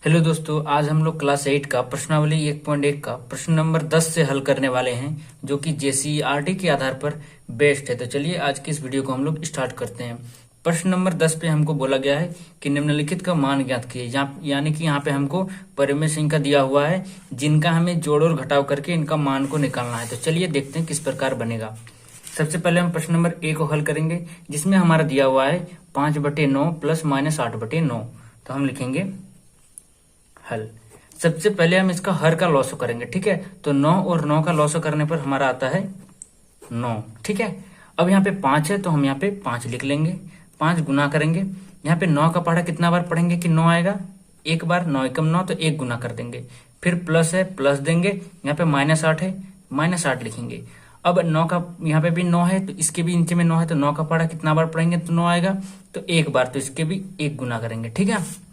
Hello दोस्तों, आज हम लोग क्लास 8 का प्रश्नावली 1.1 का प्रश्न नंबर 10 से हल करने वाले हैं, जो कि जेसीईआरटी के आधार पर बेस्ड है। तो चलिए आज की इस वीडियो को हम लोग स्टार्ट करते हैं। प्रश्न नंबर 10 पे हमको बोला गया है कि निम्नलिखित का मान ज्ञात कीजिए। यानी कि यहाँ पे हमको परिमेय संख्या दिया हुआ है, जिनका हमें जोड़ और घटाव करके इनका मान को निकालना है। तो चलिए देखते हैं किस प्रकार बनेगा। सबसे पहले हम प्रश्न नंबर ए को हल करेंगे, जिसमें हमारा दिया हुआ है 5/9 प्लस माइनस 8/9। तो हम लिखेंगे हल। सबसे पहले हम इसका हर का लॉसो करेंगे, ठीक है। तो 9 और 9 का लॉसो करने पर हमारा आता है 9, ठीक है। अब यहाँ पे 5 है तो हम यहाँ पे 5 लिख लेंगे। 5 गुना करेंगे, यहाँ पे 9 का पहाड़ा कितना बार पढ़ेंगे कि 9 आएगा, एक बार। 9 एकम 9 तो 1 गुना कर देंगे। फिर प्लस है, प्लस देंगे। यहाँ पे -8 है, -8 लिखेंगे। अब 9 का यहाँ पे भी 9 है तो इसके भी नीचे में 9 है, तो 9 का पहाड़ा कितना बार पढ़ेंगे तो 9 आएगा, तो एक बार। तो इसके भी 1 गुना करेंगे, ठीक है।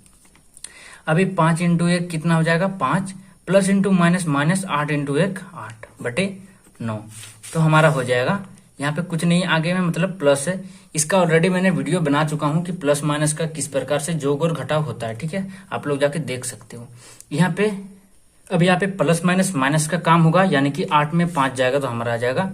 अभी 5 इंटू 1 कितना हो जाएगा 5, plus into minus minus 8 into 1 8/9। तो हमारा हो जाएगा, यहाँ पे कुछ नहीं आगे में, मतलब प्लस है। इसका ऑलरेडी मैंने वीडियो बना चुका हूँ कि प्लस माइनस का किस प्रकार से जोड़ और घटाव होता है, ठीक है। आप लोग जाके देख सकते हो। यहाँ पे अब यहाँ पे प्लस माइनस माइनस का काम होगा, यानी कि 8 में 5 जाएगा तो हमारा आ जाएगा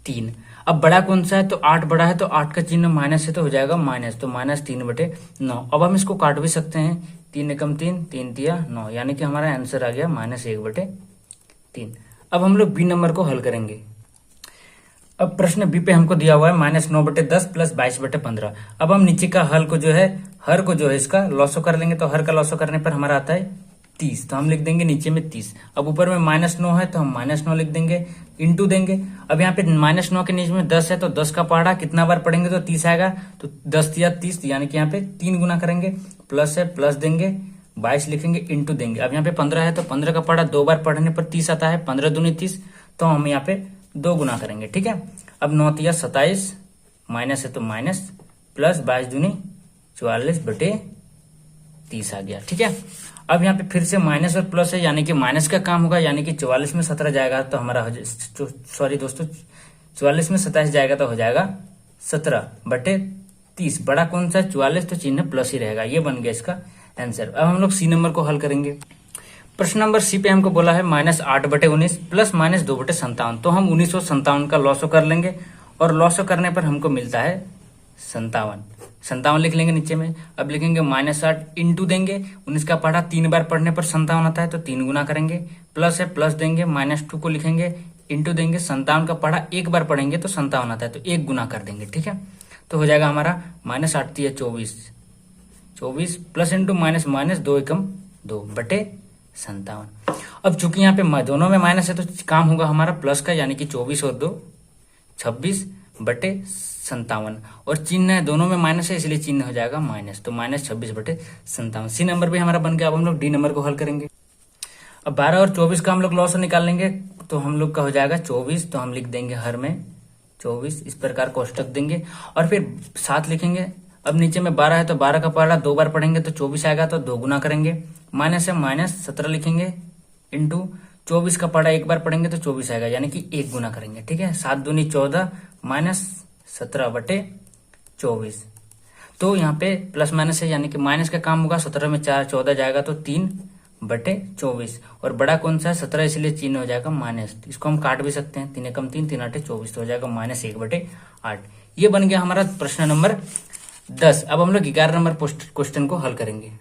3। अब बड़ा कौन सा है, तो 8 बड़ा है, तो 8 का चिन्ह माइनस है तो हो जाएगा माइनस, तो -3/9। अब हम इसको काट भी सकते हैं, 3 एकम 3, 3 तिया 9, यानी कि हमारा आंसर आ गया -1/3। अब हम लोग बी नंबर को हल करेंगे। अब प्रश्न बी पे हमको दिया हुआ है -9/10 प्लस 22/15। अब हम नीचे का हल को जो है, हर को जो है इसका लॉसो कर लेंगे। तो हर का लॉसो करने पर हमारा आता है 30, तो हम लिख देंगे नीचे में 30। अब ऊपर में -9 है तो हम -9 लिख देंगे, इंटू देंगे। अब यहाँ पे -9 के नीचे में 10 है, तो 10 का पहाड़ा कितना बार पढ़ेंगे तो 30 आएगा, तो 10 या 30, यानी कि यहाँ पे 3 गुना करेंगे। प्लस है, प्लस देंगे, 22 लिखेंगे, इंटू देंगे। अब यहाँ पे 15 है तो 15 का पहाड़ा 2 बार पढ़ने पर 30 आता है, 15 दूनी 30, तो हम यहाँ पे 2 गुना करेंगे, ठीक है। अब 9 तिया 27, माइनस है तो माइनस, प्लस 22 दूनी 44/30 आ गया, ठीक है। अब यहाँ पे फिर से माइनस और प्लस है, यानी कि माइनस का काम होगा, यानी कि 44 में 17 जाएगा तो हमारा सॉरी दोस्तों, 44 में 27 जाएगा तो हो जाएगा 17/30। बड़ा कौन सा 44, तो चिन्ह प्लस ही रहेगा। ये बन गया इसका आंसर। अब हम लोग सी नंबर को हल करेंगे। प्रश्न नंबर सी पे हमको बोला है -8/19 प्लस -2/57। तो हम 1957 का लॉसो कर लेंगे, और लॉसो करने पर हमको मिलता है 57 लिख लेंगे नीचे में। अब लिखेंगे -8 इंटू देंगे, 19 का पहाड़ा 3 बार पढ़ने पर 57 आता है, तो 3 गुना करेंगे। प्लस है, प्लस देंगे, -2 को लिखेंगे, इंटू देंगे। 57 का पहाड़ा एक बार पढ़ेंगे तो 57 आता है, तो 1 गुना कर देंगे, ठीक है। तो हो जाएगा हमारा -8 तिया 24 प्लस इंटू माइनस माइनस 2 एकम 2/57। अब चूंकि यहाँ पे दोनों में माइनस है तो काम होगा हमारा प्लस का, यानी कि 24 और 2 26/57, और चिन्ह है दोनों में माइनस है, इसलिए चिन्ह हो जाएगा माइनस, तो -26/57। सी नंबर भी हमारा बन गया। अब हम लोग डी नंबर को हल करेंगे। अब 12 और 24 का हम लोग लॉस निकाल लेंगे, तो हम लोग का हो जाएगा 24, तो हम लिख देंगे हर में 24, इस प्रकार कोष्टक देंगे, और फिर 7 लिखेंगे। अब नीचे में 12 है तो 12 का पहाड़ा 2 बार पढ़ेंगे तो 24 आएगा, तो 2 गुना करेंगे। माइनस है, -17 लिखेंगे, इंटू 24 का पहाड़ा एक बार पढ़ेंगे तो 24 आएगा, यानी कि 1 गुना करेंगे, ठीक है। 7 दूनी 14 -17/24। तो यहाँ पे प्लस माइनस है, यानी कि माइनस का काम होगा। 17 में 4 14 जाएगा, तो 3/24, और बड़ा कौन सा है 17, इसलिए चिन्ह हो जाएगा माइनस। इसको हम काट भी सकते हैं, 3 एकम 3, 3 8 24, तो हो जाएगा -1/8। ये बन गया हमारा प्रश्न नंबर 10। अब हम लोग 11 नंबर क्वेश्चन को हल करेंगे।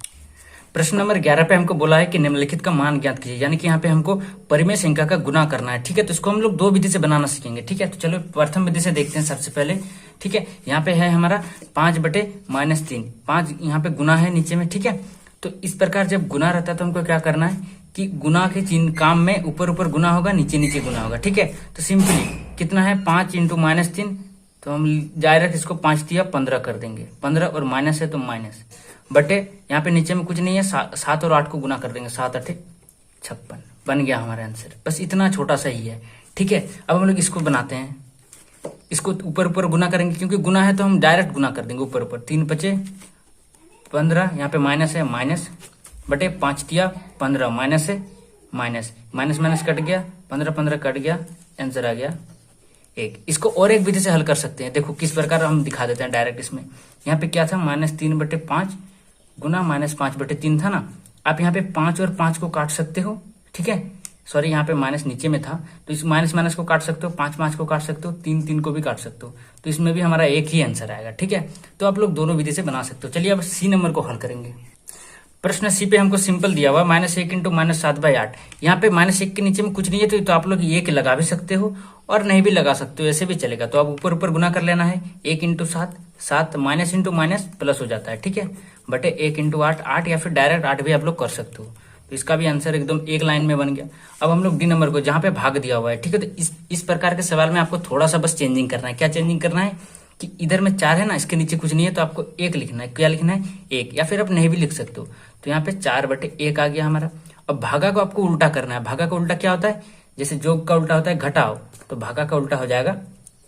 प्रश्न नंबर 11 पे हमको बोला है कि निम्नलिखित का मान ज्ञात कीजिए, यानी कि यहाँ पे हमको परिमेय संख्या का गुना करना है, ठीक है। तो इसको हम लोग 2 विधि से बनाना सीखेंगे, ठीक है। तो चलो प्रथम विधि से देखते हैं सबसे पहले, ठीक है। यहाँ पे है हमारा 5/-3, 5 यहाँ पे गुना है नीचे में, ठीक है। तो इस प्रकार जब गुना रहता है तो हमको क्या करना है कि गुना के चिन्ह काम में ऊपर ऊपर गुना होगा, नीचे नीचे गुना होगा, ठीक है। तो सिंपली कितना है 5 इंटू -3, तो हम डायरेक्ट इसको 5 तिया 15 कर देंगे। 15 और माइनस है तो माइनस, बटे यहाँ पे नीचे में कुछ नहीं है, 7 और 8 को गुना कर देंगे, 7 8 56 बन गया हमारा आंसर। बस इतना छोटा सा ही है, ठीक है। अब हम लोग इसको बनाते हैं, इसको ऊपर ऊपर गुना करेंगे, क्योंकि गुना है तो हम डायरेक्ट गुना कर देंगे ऊपर ऊपर। 3 5 15, यहाँ पे माइनस है, माइनस बटे 5 तिया 15, माइनस है माइनस, माइनस माइनस कट गया, 15 15 कट गया, आंसर आ गया 1। इसको और एक विधि से हल कर सकते हैं, देखो किस प्रकार हम दिखा देते हैं डायरेक्ट इसमें। यहाँ पे क्या था -3/5 गुना -5/3 था ना, आप यहाँ पे 5 और 5 को काट सकते हो, ठीक है। सॉरी, यहाँ पे माइनस नीचे में था, तो इस माइनस माइनस को काट सकते हो, 5 5 को काट सकते हो, 3 3 को भी काट सकते हो। तो इसमें भी हमारा एक ही आंसर आएगा, ठीक है। तो आप लोग दोनों विधि से बना सकते हो। चलिए अब सी नंबर को हल करेंगे। प्रश्न सी पे हमको सिंपल दिया हुआ -1 इंटू -7/8। यहाँ पे -1 के नीचे में कुछ नहीं है, तो आप लोग 1 लगा भी सकते हो और नहीं भी लगा सकते हो, ऐसे भी चलेगा। तो अब ऊपर ऊपर गुना कर लेना है। 1 into 7, 7 minus into minus plus हो जाता है, ठीक है, बटे 1 इंटू 8, 8 या फिर डायरेक्ट 8 भी आप लोग कर सकते हो। तो इसका भी आंसर एकदम एक लाइन में बन गया। अब हम लोग डी नंबर को, जहाँ पे भाग दिया हुआ है, ठीक है, तो इस प्रकार के सवाल में आपको थोड़ा सा बस चेंजिंग करना है। क्या चेंजिंग करना है कि इधर में 4 है ना, इसके नीचे कुछ नहीं है, तो आपको 1 लिखना है। क्या लिखना है? 1, या फिर आप नहीं भी लिख सकते हो। तो यहाँ पे 4/1 आ गया हमारा। अब भागा को आपको उल्टा करना है। भागा का उल्टा क्या होता है? जैसे जोग का उल्टा होता है घटाओ, तो भागा का उल्टा हो जाएगा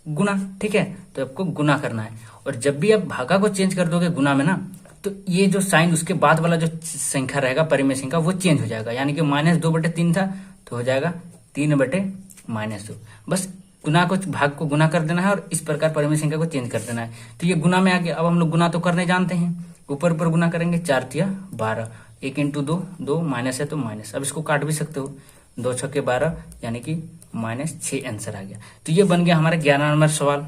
गुना, ठीक है। तो आपको गुना करना है। और जब भी आप भागा को चेंज कर दोगे गुना में ना, तो ये जो साइन उसके बाद वाला जो संख्या रहेगा, परिमेय संख्या, वो चेंज हो जाएगा। यानी कि -2/3 था, तो हो जाएगा 3/-2। बस गुना को, भाग को गुना कर देना है और इस प्रकार परिमेय संख्या को चेंज कर देना है। तो ये गुना में आ गया। अब हम लोग गुना तो करने जानते हैं, ऊपर ऊपर गुना करेंगे। 4 तिया 12, 1 इंटू 2, 2 माइनस है तो माइनस। अब इसको काट भी सकते हो, 2 छक्के 12, यानी कि -6 आंसर आ गया। तो ये बन गया हमारा 11 नंबर सवाल।